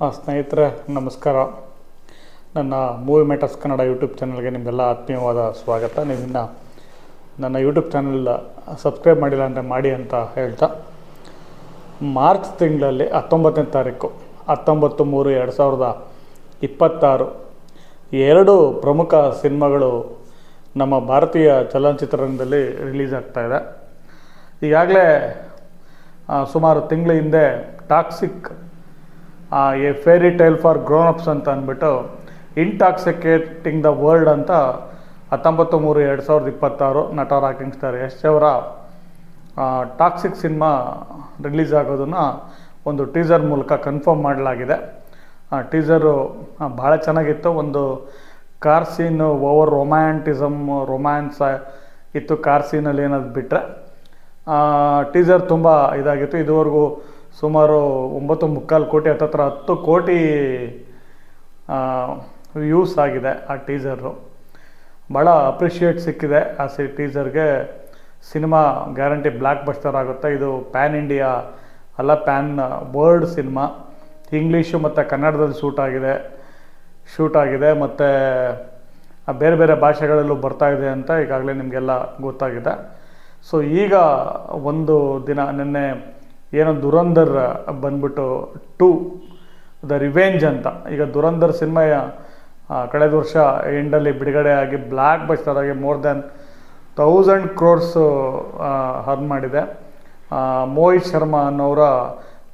ಸ್ನೇಹಿತರೆ ನಮಸ್ಕಾರ. ನನ್ನ ಮೂವಿ ಮ್ಯಾಟರ್ಸ್ ಕನ್ನಡ ಯೂಟ್ಯೂಬ್ ಚಾನಲ್ಗೆ ನಿಮಗೆಲ್ಲ ಆತ್ಮೀಯವಾದ ಸ್ವಾಗತ. ನೀವಿನ್ನು ನನ್ನ ಯೂಟ್ಯೂಬ್ ಚಾನಲ್ ಸಬ್ಸ್ಕ್ರೈಬ್ ಮಾಡಿಲ್ಲ ಅಂದರೆ ಮಾಡಿ ಅಂತ ಹೇಳ್ತಾ, ಮಾರ್ಚ್ ತಿಂಗಳಲ್ಲಿ 19ನೇ ತಾರೀಕು 19/3/2026 ಎರಡು ಪ್ರಮುಖ ಸಿನಿಮಾಗಳು ನಮ್ಮ ಭಾರತೀಯ ಚಲನಚಿತ್ರರಂಗದಲ್ಲಿ ರಿಲೀಸ್ ಆಗ್ತಾಯಿದೆ. ಈಗಾಗಲೇ ಸುಮಾರು ತಿಂಗಳ ಹಿಂದೆ toxic a fairy tale for grown ups ಅಂತ ಅಂದ್ಬಿಟ್ಟು ಇಂಟಾಕ್ಸಿಕೇಟಿಂಗ್ ದ ವರ್ಲ್ಡ್ ಅಂತ 19/3/2026 ನಟ ರಾಕಿಂಗ್ ಸ್ಟಾರ್ ಯಶ್ ಅವರ ಟಾಕ್ಸಿಕ್ ಸಿನಿಮಾ ರಿಲೀಸ್ ಆಗೋದನ್ನು ಒಂದು ಟೀಸರ್ ಮೂಲಕ ಕನ್ಫರ್ಮ್ ಮಾಡಲಾಗಿದೆ. ಟೀಸರು ಭಾಳ ಚೆನ್ನಾಗಿತ್ತು. ಒಂದು ಕಾರ್ ಸೀನು ಓವರ್ ರೊಮ್ಯಾನ್ಸ್ ಇತ್ತು ಕಾರ್ ಸೀನಲ್ಲಿ ಏನಾದ್ರು ಬಿಟ್ಟರೆ. ಟೀಸರ್ ತುಂಬ ಇದಾಗಿತ್ತು. ಇದುವರೆಗೂ ಸುಮಾರು 9.25 ಕೋಟಿ ಹತ್ತತ್ರ 10 ಕೋಟಿ ವ್ಯೂಸ್ ಆಗಿದೆ ಆ ಟೀಸರು. ಭಾಳ ಅಪ್ರಿಷಿಯೇಟ್ ಸಿಕ್ಕಿದೆ ಆ ಟೀಸರ್ಗೆ. ಸಿನಿಮಾ ಗ್ಯಾರಂಟಿ ಬ್ಲ್ಯಾಕ್ ಬಸ್ಟರ್ ಆಗುತ್ತೆ. ಇದು ಪ್ಯಾನ್ ಇಂಡಿಯಾ ಅಲ್ಲ, ಪ್ಯಾನ್ ವರ್ಲ್ಡ್ ಸಿನಿಮಾ. ಇಂಗ್ಲೀಷು ಮತ್ತು ಕನ್ನಡದಲ್ಲಿ ಶೂಟ್ ಆಗಿದೆ ಮತ್ತು ಬೇರೆ ಬೇರೆ ಭಾಷೆಗಳಲ್ಲೂ ಬರ್ತಾಯಿದೆ ಅಂತ ಈಗಾಗಲೇ ನಿಮಗೆಲ್ಲ ಗೊತ್ತಾಗಿದೆ. ಸೊ ಈಗ ಒಂದು ದಿನ ನಿನ್ನೆ ಏನೋ ದುರಂಧರ್ ಬಂದ್ಬಿಟ್ಟು 2 ದ ರಿವೆಂಜ್ ಅಂತ, ಈಗ ದುರಂಧರ್ ಸಿನಿಮಾ ಕಳೆದ ವರ್ಷ ಎಂಡಲ್ಲಿ ಬಿಡುಗಡೆ ಆಗಿ ಬ್ಲ್ಯಾಕ್ ಬಸ್ಟರ್ ಆಗಿ ಮೋರ್ ದ್ಯಾನ್ 1000 crores ಅರ್ನ್ ಮಾಡಿದೆ. ಮೋಹಿತ್ ಶರ್ಮಾ ಅನ್ನೋರ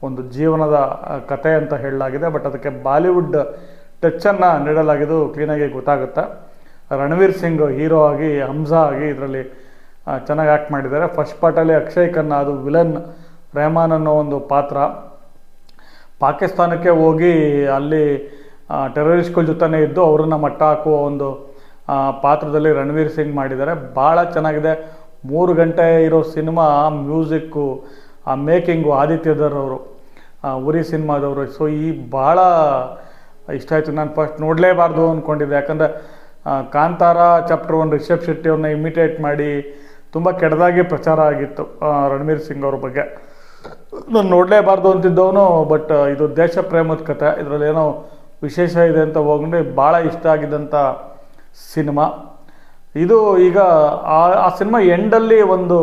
ಒಂದು ಜೀವನದ ಕತೆ ಅಂತ ಹೇಳಲಾಗಿದೆ. ಬಟ್ ಅದಕ್ಕೆ ಬಾಲಿವುಡ್ ಟಚ್ಚನ್ನು ನೀಡಲಾಗಿದ್ದು ಕ್ಲೀನಾಗಿ ಗೊತ್ತಾಗುತ್ತೆ. ರಣವೀರ್ ಸಿಂಗ್ ಹೀರೋ ಆಗಿ, ಹಂಸಾ ಆಗಿ ಇದರಲ್ಲಿ ಚೆನ್ನಾಗಿ ಆ್ಯಕ್ಟ್ ಮಾಡಿದ್ದಾರೆ. ಫಸ್ಟ್ ಪಾರ್ಟಲ್ಲಿ ಅಕ್ಷಯ್ ಖನ್ನಾ, ಅದು ವಿಲನ್ ರೆಹಮಾನ್ ಅನ್ನೋ ಒಂದು ಪಾತ್ರ. ಪಾಕಿಸ್ತಾನಕ್ಕೆ ಹೋಗಿ ಅಲ್ಲಿ ಟೆರರಿಸ್ಟ್ಗಳ ಜೊತೆನೇ ಇದ್ದು ಅವರನ್ನು ಮಟ್ಟ ಹಾಕುವ ಒಂದು ಪಾತ್ರದಲ್ಲಿ ರಣವೀರ್ ಸಿಂಗ್ ಮಾಡಿದ್ದಾರೆ. ಭಾಳ ಚೆನ್ನಾಗಿದೆ. 3 ಗಂಟೆ ಇರೋ ಸಿನಿಮಾ. ಮ್ಯೂಸಿಕ್ಕು, ಆ ಮೇಕಿಂಗು ಆದಿತ್ಯಧರ್ ಅವರು, ಉರಿ ಸಿನಿಮಾದವರು. ಸೊ ಈ ಭಾಳ ಇಷ್ಟ ಆಯಿತು. ನಾನು ಫಸ್ಟ್ ನೋಡಲೇಬಾರ್ದು ಅಂದ್ಕೊಂಡಿದ್ದೆ. ಯಾಕಂದರೆ ಕಾಂತಾರ ಚಾಪ್ಟರ್ 1 ರಿಷಬ್ ಶೆಟ್ಟಿ ಅವ್ರನ್ನ ಇಮಿಟೇಟ್ ಮಾಡಿ ತುಂಬ ಕೆಟ್ಟದಾಗಿ ಪ್ರಚಾರ ಆಗಿತ್ತು ರಣವೀರ್ ಸಿಂಗ್ ಅವ್ರ ಬಗ್ಗೆ. ನಾನು ನೋಡಲೇಬಾರ್ದು ಅಂತಿದ್ದವನು. ಬಟ್ ಇದು ದೇಶ ಪ್ರೇಮದ ಕಥೆ, ಇದರಲ್ಲಿ ಏನೋ ವಿಶೇಷ ಇದೆ ಅಂತ ಹೋಗ್ಕೊಂಡು ಭಾಳ ಇಷ್ಟ ಆಗಿದ್ದಂಥ ಸಿನಿಮಾ ಇದು. ಈಗ ಆ ಸಿನಿಮಾ ಎಂಡಲ್ಲಿ ಒಂದು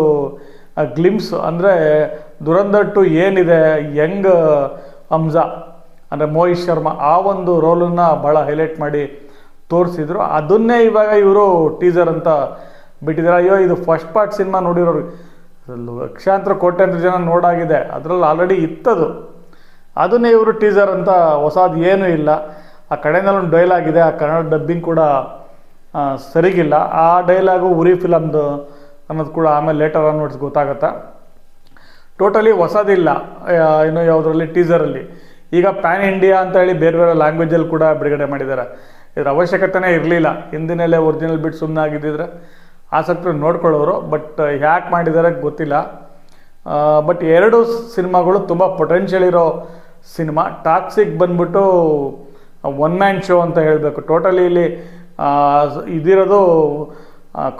ಗ್ಲಿಮ್ಸ್, ಅಂದರೆ ದುರಂಧರ್ 2 ಏನಿದೆ, ಯಂಗ್ ಹಂಸಾ ಅಂದರೆ ಮೋಹಿತ್ ಶರ್ಮಾ ಆ ಒಂದು ರೋಲನ್ನು ಭಾಳ ಹೈಲೈಟ್ ಮಾಡಿ ತೋರಿಸಿದ್ರು. ಅದನ್ನೇ ಇವಾಗ ಇವರು ಟೀಸರ್ ಅಂತ ಬಿಟ್ಟಿದ್ದಾರೆ. ಅಯ್ಯೋ, ಇದು ಫಸ್ಟ್ ಪಾರ್ಟ್ ಸಿನಿಮಾ ನೋಡಿರೋರು ಲಕ್ಷಾಂತರ ಕೋಟ್ಯಾಂತರ ಜನ ನೋಡಾಗಿದೆ, ಅದರಲ್ಲಿ ಆಲ್ರೆಡಿ ಇತ್ತದು. ಅದನ್ನೇ ಇವರು ಟೀಸರ್ ಅಂತ ಹೊಸದು ಏನೂ ಇಲ್ಲ. ಆ ಕಡೆಯಲ್ಲೊಂದು ಡೈಲಾಗ್ ಇದೆ, ಆ ಕನ್ನಡ ಡಬ್ಬಿಂಗ್ ಕೂಡ ಸರಿಗಿಲ್ಲ. ಆ ಡೈಲಾಗು ಉರಿ ಫಿಲಮ್ದು ಅನ್ನೋದು ಕೂಡ ಆಮೇಲೆ ಲೇಟರ್ ಆನ್ವರ್ಡ್ಸ್ ಗೊತ್ತಾಗುತ್ತೆ. ಟೋಟಲಿ ಹೊಸದಿಲ್ಲ ಇನ್ನು ಯಾವುದರಲ್ಲಿ ಟೀಸರಲ್ಲಿ. ಈಗ ಪ್ಯಾನ್ ಇಂಡಿಯಾ ಅಂತ ಹೇಳಿ ಬೇರೆ ಬೇರೆ ಲ್ಯಾಂಗ್ವೇಜಲ್ಲಿ ಕೂಡ ಬಿಡುಗಡೆ ಮಾಡಿದ್ದಾರೆ. ಇದ್ರ ಅವಶ್ಯಕತೆನೇ ಇರಲಿಲ್ಲ. ಹಿಂದಿನಲ್ಲೇ ಒರಿಜಿನಲ್ ಬಿಟ್ಟು ಸುಮ್ಮನೆ ಆಗಿದ್ದಿದ್ರೆ ಆಸಕ್ತರು ನೋಡ್ಕೊಳ್ಳೋರು. ಬಟ್ ಯಾಕೆ ಮಾಡಿದ್ದಾರೆ ಗೊತ್ತಿಲ್ಲ. ಬಟ್ ಎರಡು ಸಿನಿಮಾಗಳು ತುಂಬ ಪೊಟೆನ್ಷಿಯಲ್ ಇರೋ ಸಿನಿಮಾ. ಟಾಕ್ಸಿಕ್ ಬಂದ್ಬಿಟ್ಟು ಒನ್ ಮ್ಯಾನ್ ಶೋ ಅಂತ ಹೇಳಬೇಕು. ಟೋಟಲಿ ಇಲ್ಲಿ ಇದಿರೋದು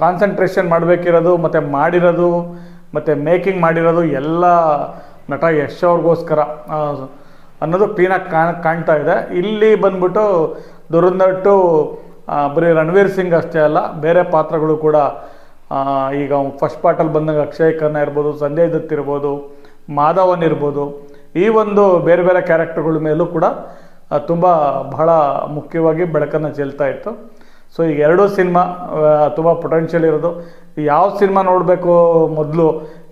ಕಾನ್ಸಂಟ್ರೇಷನ್ ಮಾಡಬೇಕಿರೋದು ಮತ್ತು ಮಾಡಿರೋದು ಮತ್ತು ಮೇಕಿಂಗ್ ಮಾಡಿರೋದು ಎಲ್ಲ ನಟ ಯಶ್ ಅವ್ರಿಗೋಸ್ಕರ ಅನ್ನೋದು ಕ್ಲೀನಾಗಿ ಕಾಣ್ತಾ ಇದೆ. ಇಲ್ಲಿ ಬಂದ್ಬಿಟ್ಟು ದುರಂಧರ್ 2 ಬರೀ ರಣವೀರ್ ಸಿಂಗ್ ಅಷ್ಟೇ ಅಲ್ಲ, ಬೇರೆ ಪಾತ್ರಗಳು ಕೂಡ ಈಗ ಫಸ್ಟ್ ಪಾರ್ಟಲ್ಲಿ ಬಂದಾಗ ಅಕ್ಷಯ್ ಖನ್ನಾ ಇರ್ಬೋದು, ಸಂಜಯ್ ದತ್ ಇರ್ಬೋದು, ಮಾಧವನ್ ಇರ್ಬೋದು, ಈ ಒಂದು ಬೇರೆ ಬೇರೆ ಕ್ಯಾರೆಕ್ಟರ್ಗಳ ಮೇಲೂ ಕೂಡ ತುಂಬ ಬಹಳ ಮುಖ್ಯವಾಗಿ ಬೆಳಕನ್ನು ಚೆಲ್ತಾ ಇತ್ತು. ಸೊ ಈಗ ಎರಡೂ ಸಿನಿಮಾ ತುಂಬ ಪೊಟೆನ್ಷಿಯಲ್ ಇರೋದು. ಯಾವ ಸಿನಿಮಾ ನೋಡಬೇಕು ಮೊದಲು,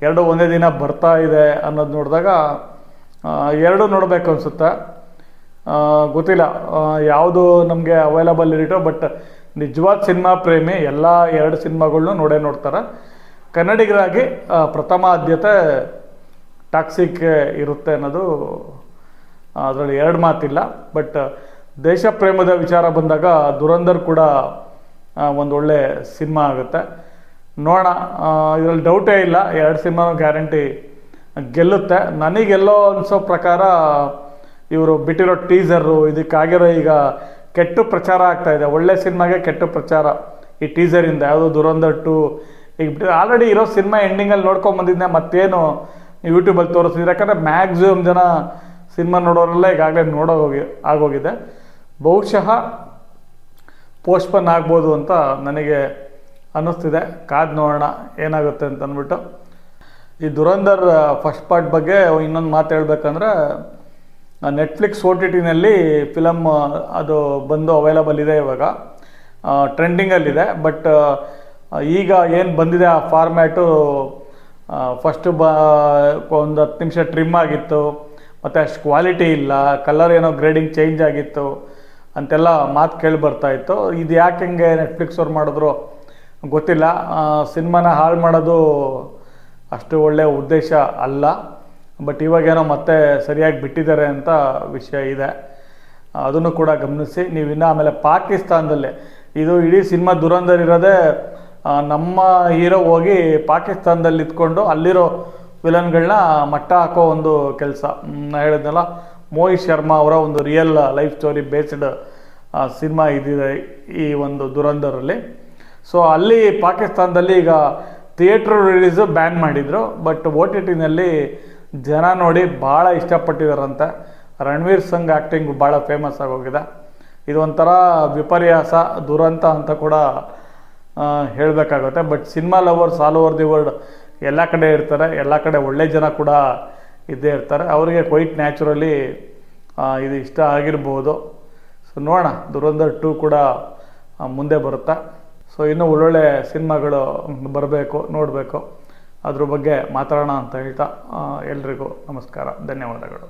ಎರಡು ಒಂದೇ ದಿನ ಬರ್ತಾ ಇದೆ ಅನ್ನೋದು ನೋಡಿದಾಗ ಎರಡೂ ನೋಡಬೇಕು ಅನಿಸುತ್ತೆ. ಗೊತ್ತಿಲ್ಲ ಯಾವುದು ನಮಗೆ ಅವೈಲಬಲ್ ಇರಿಟೋ. ಬಟ್ ನಿಜವಾದ ಸಿನಿಮಾ ಪ್ರೇಮಿ ಎಲ್ಲ ಎರಡು ಸಿನಿಮಾಗಳ್ನೂ ನೋಡ್ತಾರೆ. ಕನ್ನಡಿಗರಾಗಿ ಪ್ರಥಮ ಆದ್ಯತೆ ಟಾಕ್ಸಿಕ್ಗೆ ಇರುತ್ತೆ ಅನ್ನೋದು ಅದರಲ್ಲಿ ಎರಡು ಮಾತಿಲ್ಲ. ಬಟ್ ದೇಶ ಪ್ರೇಮದ ವಿಚಾರ ಬಂದಾಗ ದುರಂಧರ್ ಕೂಡ ಒಂದು ಒಳ್ಳೆ ಸಿನಿಮಾ ಆಗುತ್ತೆ. ನೋಡೋಣ, ಇದರಲ್ಲಿ ಡೌಟೇ ಇಲ್ಲ. ಎರಡು ಸಿನಿಮಾನು ಗ್ಯಾರಂಟಿ ಗೆಲ್ಲುತ್ತೆ. ನನಗೆಲ್ಲೋ ಅನಿಸೋ ಪ್ರಕಾರ ಇವರು ಬಿಟ್ಟಿರೋ ಟೀಸರು ಇದಕ್ಕಾಗಿರೋ ಈಗ ಕೆಟ್ಟ ಪ್ರಚಾರ ಆಗ್ತಾಯಿದೆ. ಒಳ್ಳೆ ಸಿನಿಮಾಗೆ ಕೆಟ್ಟ ಪ್ರಚಾರ ಈ ಟೀಸರಿಂದ. ಯಾವುದೋ ದುರಂಧರ್ 2 ಈಗ ಬಿಟ್ಟು ಆಲ್ರೆಡಿ ಇರೋ ಸಿನಿಮಾ ಎಂಡಿಂಗಲ್ಲಿ ನೋಡ್ಕೊಂಬಂದಿದ್ದೆ. ಮತ್ತೇನು ಯೂಟ್ಯೂಬಲ್ಲಿ ತೋರಿಸ್ತಿದ್ರು. ಯಾಕಂದರೆ ಮ್ಯಾಕ್ಸಿಮಮ್ ಜನ ಸಿನಿಮಾ ನೋಡೋರೆಲ್ಲ ಈಗಾಗಲೇ ಆಗೋಗಿದೆ. ಬಹುಶಃ ಪೋಸ್ಟ್ಪೋನ್ ಆಗ್ಬೋದು ಅಂತ ನನಗೆ ಅನ್ನಿಸ್ತಿದೆ. ಕಾದು ನೋಡೋಣ ಏನಾಗುತ್ತೆ ಅಂತ ಅಂದ್ಬಿಟ್ಟು. ಈ ದುರಂಧರ್ ಫಸ್ಟ್ ಪಾರ್ಟ್ ಬಗ್ಗೆ ಇನ್ನೊಂದು ಮಾತು ಹೇಳ್ಬೇಕಂದ್ರೆ, ನೆಟ್ಫ್ಲಿಕ್ಸ್ OTTನಲ್ಲಿ ಫಿಲಮ್ ಅದು ಬಂದು ಅವೈಲಬಲ್ ಇದೆ, ಇವಾಗ ಟ್ರೆಂಡಿಂಗಲ್ಲಿದೆ. ಬಟ್ ಈಗ ಏನು ಬಂದಿದೆ ಆ ಫಾರ್ಮ್ಯಾಟು ಫಸ್ಟು ಒಂದು 10 ನಿಮಿಷ ಟ್ರಿಮ್ ಆಗಿತ್ತು, ಮತ್ತು ಅಷ್ಟು ಕ್ವಾಲಿಟಿ ಇಲ್ಲ, ಕಲರ್ ಏನೋ ಗ್ರೇಡಿಂಗ್ ಚೇಂಜ್ ಆಗಿತ್ತು ಅಂತೆಲ್ಲ ಮಾತು ಕೇಳಿ ಬರ್ತಾಯಿತ್ತು. ಇದು ಯಾಕೆ ಹಿಂಗೆ ನೆಟ್ಫ್ಲಿಕ್ಸ್ ಅವ್ರು ಮಾಡಿದ್ರು ಗೊತ್ತಿಲ್ಲ. ಸಿನಿಮಾನ ಹಾಳು ಮಾಡೋದು ಅಷ್ಟು ಒಳ್ಳೆಯ ಉದ್ದೇಶ ಅಲ್ಲ. ಬಟ್ ಇವಾಗೇನೋ ಮತ್ತೆ ಸರಿಯಾಗಿ ಬಿಟ್ಟಿದ್ದಾರೆ ಅಂತ ವಿಷಯ ಇದೆ, ಅದನ್ನು ಕೂಡ ಗಮನಿಸಿ ನೀವು. ಇನ್ನು ಆಮೇಲೆ ಪಾಕಿಸ್ತಾನದಲ್ಲೇ ಇದು ಇಡೀ ಸಿನಿಮಾ ದುರಂಧರ್ ಇರೋದೇ ನಮ್ಮ ಹೀರೋ ಹೋಗಿ ಪಾಕಿಸ್ತಾನದಲ್ಲಿ ಇದ್ಕೊಂಡು ಅಲ್ಲಿರೋ ವಿಲನ್ಗಳನ್ನ ಮಟ್ಟ ಹಾಕೋ ಒಂದು ಕೆಲಸ. ನಾ ಹೇಳಿದ್ನಲ್ಲ, ಮೋಹಿತ್ ಶರ್ಮಾ ಅವರ ಒಂದು real life story based cinema ಇದಿದೆ ಈ ಒಂದು ದುರಂಧರಲ್ಲಿ. ಸೊ ಅಲ್ಲಿ ಪಾಕಿಸ್ತಾನದಲ್ಲಿ ಈಗ ಥಿಯೇಟ್ರ್ ರಿಲೀಸು ಬ್ಯಾನ್ ಮಾಡಿದರು, ಬಟ್ OTTನಲ್ಲಿ ಜನ ನೋಡಿ ಭಾಳ ಇಷ್ಟಪಟ್ಟಿದ್ದಾರಂತೆ. ರಣವೀರ್ ಸಿಂಗ್ ಆ್ಯಕ್ಟಿಂಗು ಭಾಳ ಫೇಮಸ್ ಆಗೋಗಿದೆ. ಇದೊಂಥರ ವಿಪರ್ಯಾಸ, ದುರಂತ ಅಂತ ಕೂಡ ಹೇಳಬೇಕಾಗುತ್ತೆ. But cinema lovers all over the world ಎಲ್ಲ ಕಡೆ ಇರ್ತಾರೆ, ಎಲ್ಲ ಕಡೆ ಒಳ್ಳೆ ಜನ ಕೂಡ ಇದ್ದೇ ಇರ್ತಾರೆ. ಅವರಿಗೆ ಕ್ವೈಟ್ ನ್ಯಾಚುರಲಿ ಇದು ಇಷ್ಟ ಆಗಿರ್ಬೋದು. ಸೊ ನೋಡೋಣ, ದುರಂಧರ್ 2 ಕೂಡ ಮುಂದೆ ಬರುತ್ತೆ. ಸೊ ಇನ್ನೂ ಒಳ್ಳೊಳ್ಳೆ ಸಿನಿಮಾಗಳು ಬರಬೇಕು, ನೋಡಬೇಕು, ಅದ್ರ ಬಗ್ಗೆ ಮಾತಾಡೋಣ ಅಂತ ಹೇಳ್ತಾ ಎಲ್ರಿಗೂ ನಮಸ್ಕಾರ, ಧನ್ಯವಾದಗಳು.